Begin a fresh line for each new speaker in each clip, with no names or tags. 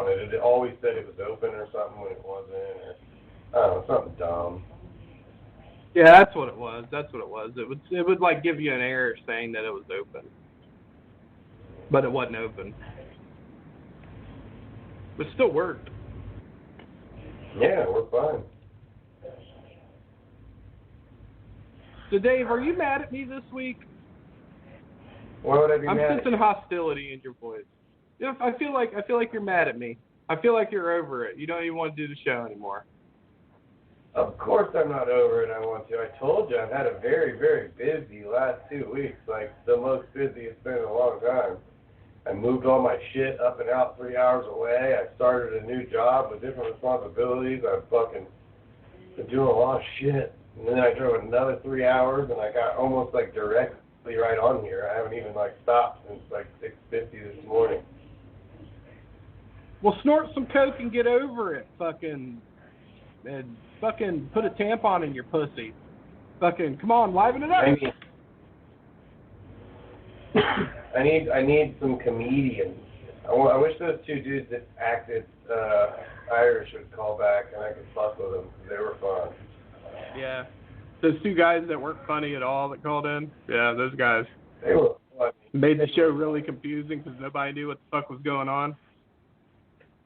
on it. It always said it was open or something when it wasn't, or I don't know, something dumb.
Yeah, that's what it was. It would like give you an error saying that it was open, but it wasn't open. But still worked.
Yeah, we're fine.
So Dave, are you mad at me this week?
Why would I be
I'm
mad?
sensing hostility in your voice. You know, I feel like you're mad at me. I feel like you're over it. You don't even want to do the show anymore.
Of course I'm not over it. I want to. I told you I've had a very, very busy last 2 weeks, like the most busy it's been in a long time. I moved all my shit up and out 3 hours away. I started a new job with different responsibilities. I've fucking been doing a lot of shit. And then I drove another 3 hours, and I got almost like directly right on here. I haven't even like stopped since like 6:50 this morning.
Well, snort some coke and get over it, and fucking put a tampon in your pussy. Fucking come on, liven it up.
I need some comedians. I wish those two dudes that acted Irish would call back and I could fuck with them because they were fun.
Yeah. Those two guys that weren't funny at all that called in. Yeah, those guys.
They were funny.
Made the show really confusing because nobody knew what the fuck was going on.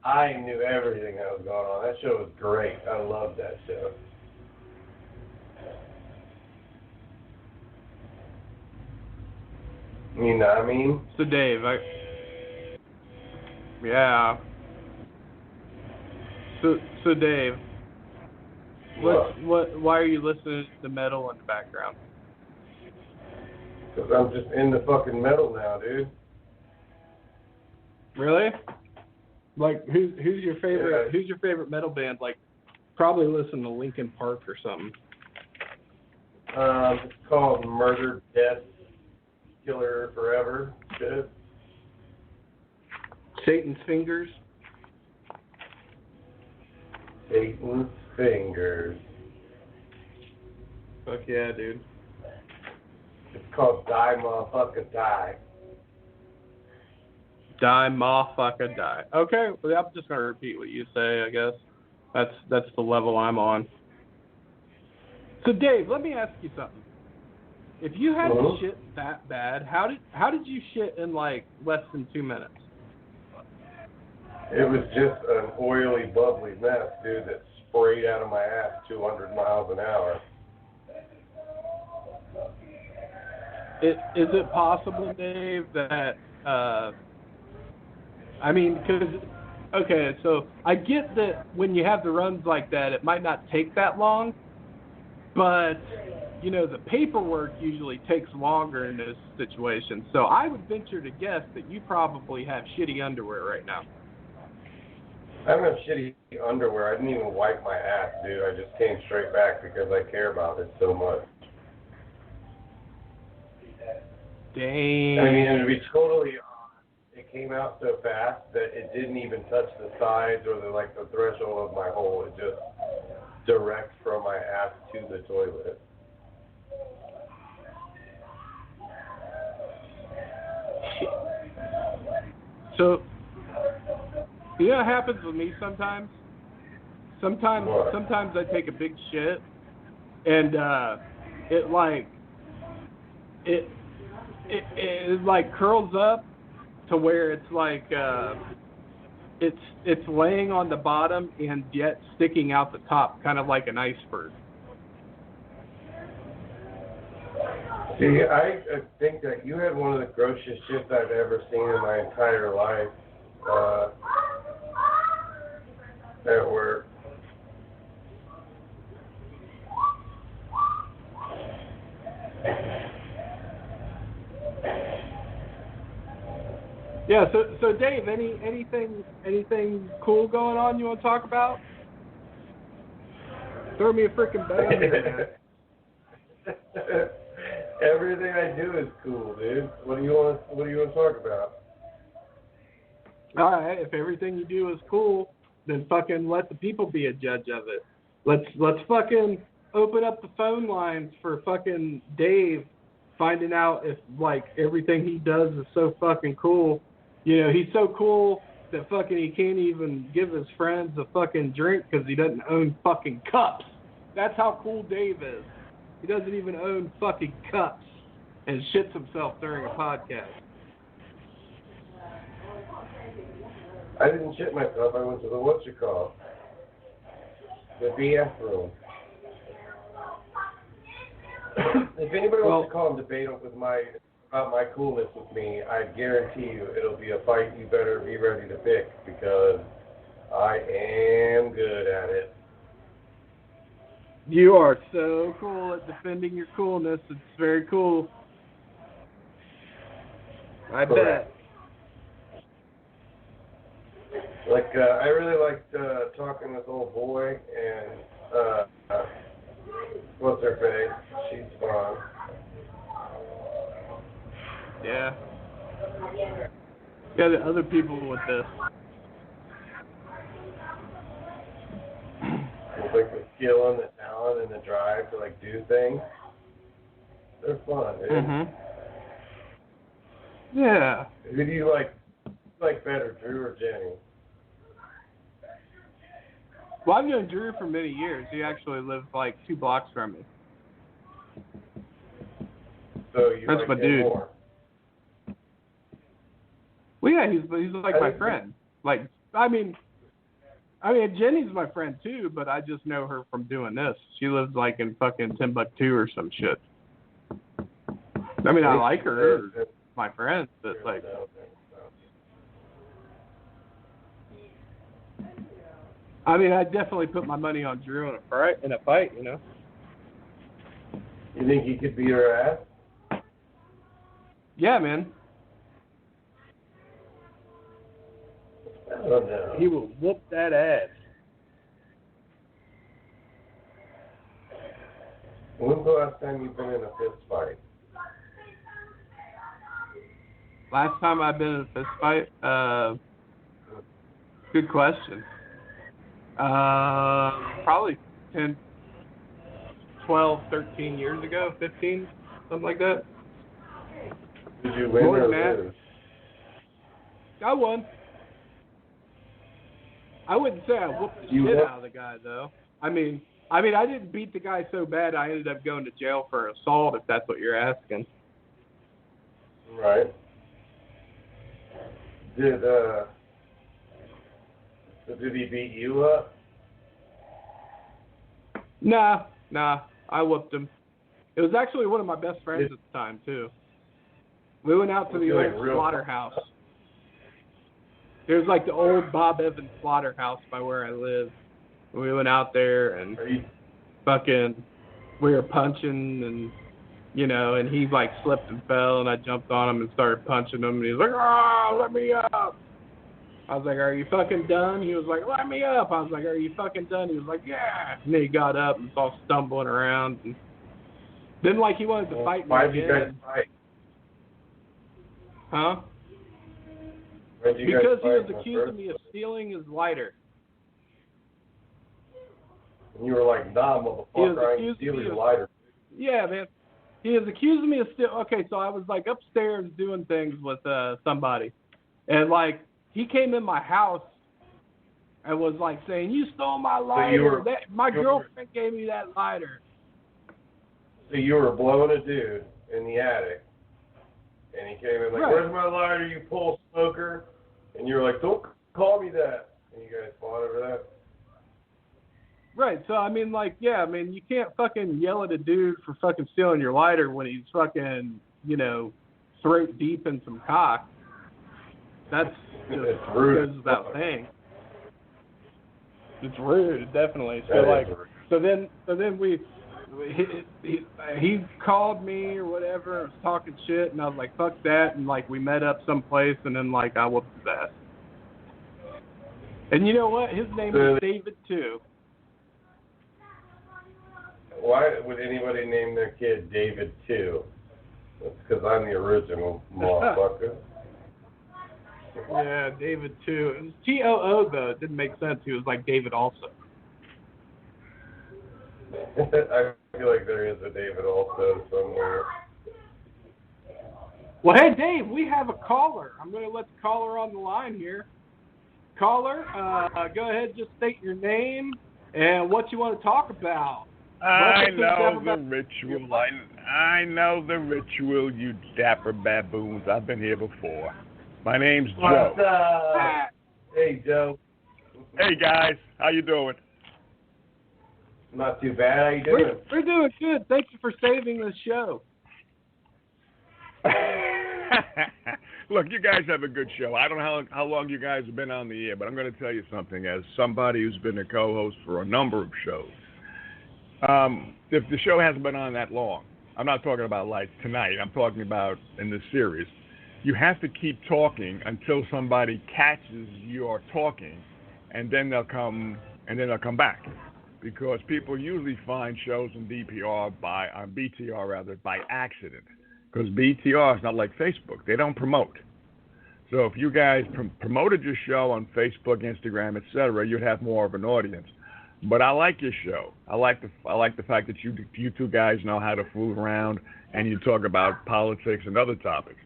I knew everything that was going on. That show was great. I loved that show. You know what I mean?
So Dave, yeah. So Dave, why are you listening to metal in the background?
Because I'm just into fucking metal now, dude.
Really? Like who's your favorite?
Yeah.
Who's your favorite metal band? Like probably listen to Linkin Park or something.
It's called Murder, Death, Killer Forever. Shit.
Satan's Fingers.
Satan's Fingers.
Fuck yeah, dude.
It's called Die Motherfucker Die.
Die, motherfucker, die. Okay, well, I'm just gonna repeat what you say. I guess that's the level I'm on. So Dave, let me ask you something. If you had to shit that bad, how did you shit in like less than 2 minutes?
It was just an oily, bubbly mess, dude, that sprayed out of my ass 200 miles an hour.
Is it possible, Dave, that I mean, because, okay, so I get that when you have the runs like that, it might not take that long, but, you know, the paperwork usually takes longer in those situations. So I would venture to guess that you probably have shitty underwear right now.
I don't have shitty underwear. I didn't even wipe my ass, dude. I just came straight back because I care about it so much.
Dang.
I mean, to be totally honest, it came out so fast that it didn't even touch the sides or the threshold of my hole. It just direct from my ass to the toilet.
So, you know what happens with me sometimes? Sometimes I take a big shit, and it curls up to where it's like it's laying on the bottom and yet sticking out the top, kind of like an iceberg.
See, I think that you had one of the grossest shits I've ever seen in my entire life at work.
Yeah, so Dave, anything cool going on you want to talk about? Throw me a freaking bone here, man.
Everything I do is cool, dude. What do you want to talk about?
All right, if everything you do is cool, then fucking let the people be a judge of it. Let's fucking open up the phone lines for fucking Dave, finding out if like everything he does is so fucking cool. You know, he's so cool that fucking he can't even give his friends a fucking drink because he doesn't own fucking cups. That's how cool Dave is. He doesn't even own fucking cups and shits himself during a podcast.
I didn't shit myself. I went to the the BF room. If anybody wants to call and debate about my coolness with me, I guarantee you it'll be a fight you better be ready to pick because I am good at it.
You are so cool at defending your coolness. It's very cool. I bet.
Like, I really liked talking with old boy and, what's her face? She's fun.
Yeah. Yeah, the other people with this.
Like the skill and the talent and the drive to, like, do things. They're fun, dude.
Mm-hmm. Yeah.
Who do you like better, Drew or Jenny?
Well, I've known Drew for many years. He actually lives like 2 blocks from me.
So you
That's
like
my
him
dude.
more?
Well, yeah, he's like my friend. Like, I mean, Jenny's my friend too, but I just know her from doing this. She lives like in fucking Timbuktu or some shit. I mean, I like her, my friend, but like. I mean, I definitely put my money on Drew in a fight, you know.
You think he could beat her ass?
Yeah, man.
I don't know.
He will whoop that ass.
When's the last time you've been in a fist fight?
Last time I've been in a fist fight? Good question. Probably 10, 12, 13 years ago, 15, something like that.
Did you win
More
or
than that.
lose?
I won. I wouldn't say I whooped the shit out of the guy, though. I mean, I didn't beat the guy so bad I ended up going to jail for assault, if that's what you're asking.
Right. Did he beat you up?
Nah, I whooped him. It was actually one of my best friends at the time, too. We went out to the old slaughterhouse. It was like the old Bob Evans slaughterhouse by where I live. We went out there and we were punching and, you know, and he like slipped and fell and I jumped on him and started punching him and he was like, "Oh, let me up." I was like, "Are you fucking done?" He was like, "Let me up." I was like, "Are you fucking done?" He was like, "Yeah." And then he got up and was all stumbling around. And then like he wanted to fight me
Why did you guys
again.
fight?
Huh?
Because
he was accusing me of stealing his lighter.
And you were like, "Nah, motherfucker, I ain't stealing your lighter."
Yeah, man. He was accusing me of stealing. Okay, so I was like upstairs doing things with somebody. And like he came in my house and was like saying, "You stole my lighter. My girlfriend gave me that lighter."
So you were blowing a dude in the attic. And he came in like, right. "Where's my lighter, you pole smoker?" And you were like, "Don't call me that." And you guys fought over that?
Right, so I mean, like, yeah, I mean, you can't fucking yell at a dude for fucking stealing your lighter when he's fucking, you know, throat deep in some cock. That's just goes without saying. It's rude, definitely. So like, so then he called me or whatever, was talking shit, and I was like, "Fuck that," and like we met up someplace, and then like I whooped his ass. And you know what? His name is David too.
Why would anybody name their kid David too? That's because I'm the original motherfucker.
Yeah, David too. It was T-O-O though. It didn't make sense. He was like David also.
I feel like there is a David also somewhere.
Well, hey, Dave, we have a caller. I'm going to let the caller on the line here. Caller, go ahead, just state your name and what you want to talk about.
I know the ritual. I know the ritual, you dapper baboons. I've been here before. My name's Joe.
What's up? Hey, Joe.
Hey, guys. How you doing?
Not too bad. How you doing?
We're doing good. Thank you for saving the show.
Look, you guys have a good show. I don't know how long you guys have been on the air, but I'm going to tell you something. As somebody who's been a co-host for a number of shows, if the show hasn't been on that long, I'm not talking about like tonight, I'm talking about in the series, you have to keep talking until somebody catches you're talking, and then they'll come back. Because people usually find shows on BTR by accident. Because BTR is not like Facebook. They don't promote. So if you guys promoted your show on Facebook, Instagram, etc., you'd have more of an audience. But I like your show. I like the fact that you two guys know how to fool around and you talk about politics and other topics.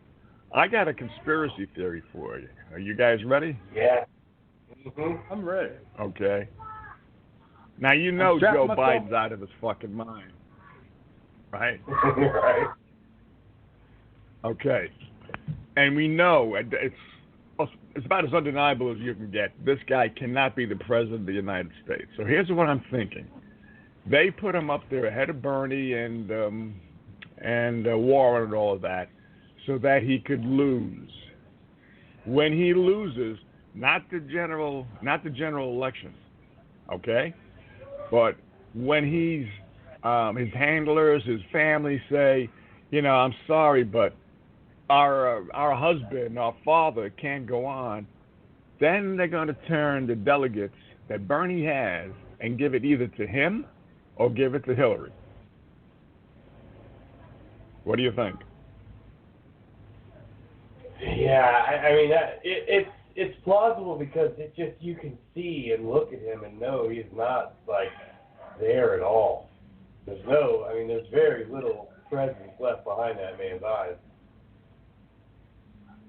I got a conspiracy theory for you. Are you guys ready?
Yeah. Mm-hmm.
I'm ready.
Okay. Now you know Joe Biden's out of his fucking mind, right?
Right.
Okay. And we know it's about as undeniable as you can get. This guy cannot be the president of the United States. So here's what I'm thinking. They put him up there ahead of Bernie and Warren and all of that so that he could lose. When he loses, not the general election, okay? But when his handlers, his family say, I'm sorry, but our husband, our father can't go on, then they're going to turn the delegates that Bernie has and give it either to him or give it to Hillary. What do you think?
Yeah, I mean, it's plausible because it's just you can see and look at him and know he's not, like, there at all. There's very little presence left behind that man's eyes.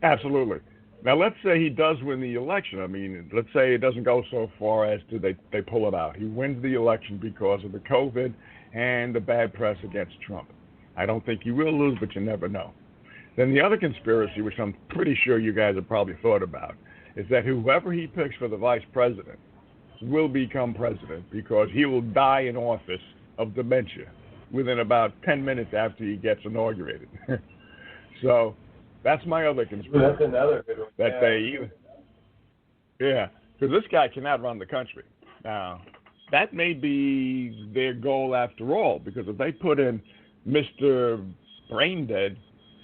Absolutely. Now, let's say he does win the election. I mean, let's say it doesn't go so far as to they pull it out. He wins the election because of the COVID and the bad press against Trump. I don't think he will lose, but you never know. Then the other conspiracy, which I'm pretty sure you guys have probably thought about, is that whoever he picks for the vice president will become president because he will die in office of dementia within about 10 minutes after he gets inaugurated. So that's my other conspiracy.
That's another good one.
That because this guy cannot run the country. Now, that may be their goal after all, because if they put in Mr. Brain Dead,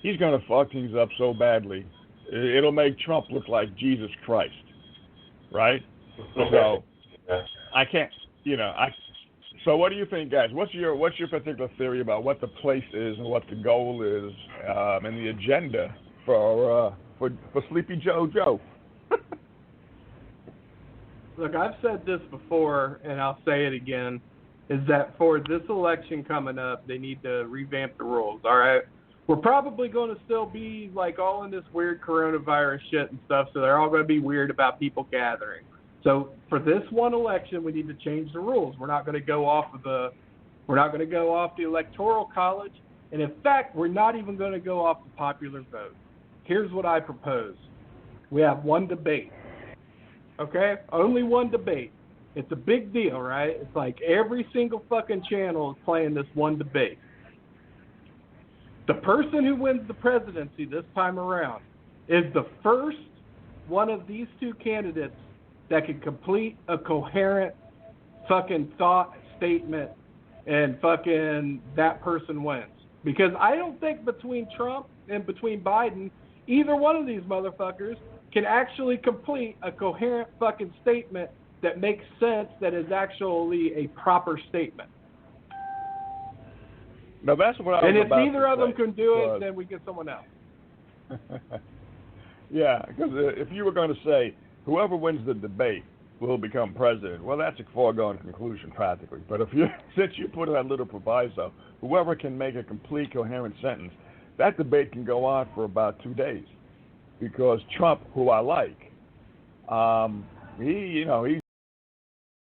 he's going to fuck things up so badly, it'll make Trump look like Jesus Christ, right? So I can't, So what do you think, guys? What's your particular theory about what the place is and what the goal is and the agenda for Sleepy Joe?
Look, I've said this before, and I'll say it again, is that for this election coming up, they need to revamp the rules, all right? We're probably going to still be, like, all in this weird coronavirus shit and stuff, so they're all going to be weird about people gathering. So for this one election, we need to change the rules. We're not going to go off the Electoral College, and in fact, we're not even going to go off the popular vote. Here's what I propose. We have one debate. Okay? Only one debate. It's a big deal, right? It's like every single fucking channel is playing this one debate. The person who wins the presidency this time around is the first one of these two candidates that can complete a coherent fucking thought statement, and fucking that person wins. Because I don't think between Trump and between Biden, either one of these motherfuckers can actually complete a coherent fucking statement that makes sense, that is actually a proper statement.
Now that's what I was about to say.
And if neither of them can do it, then we get someone else.
Yeah, because if you were going to say whoever wins the debate will become president, well, that's a foregone conclusion practically. But since you put in that little proviso, whoever can make a complete coherent sentence, that debate can go on for about 2 days. Because Trump, who I like, He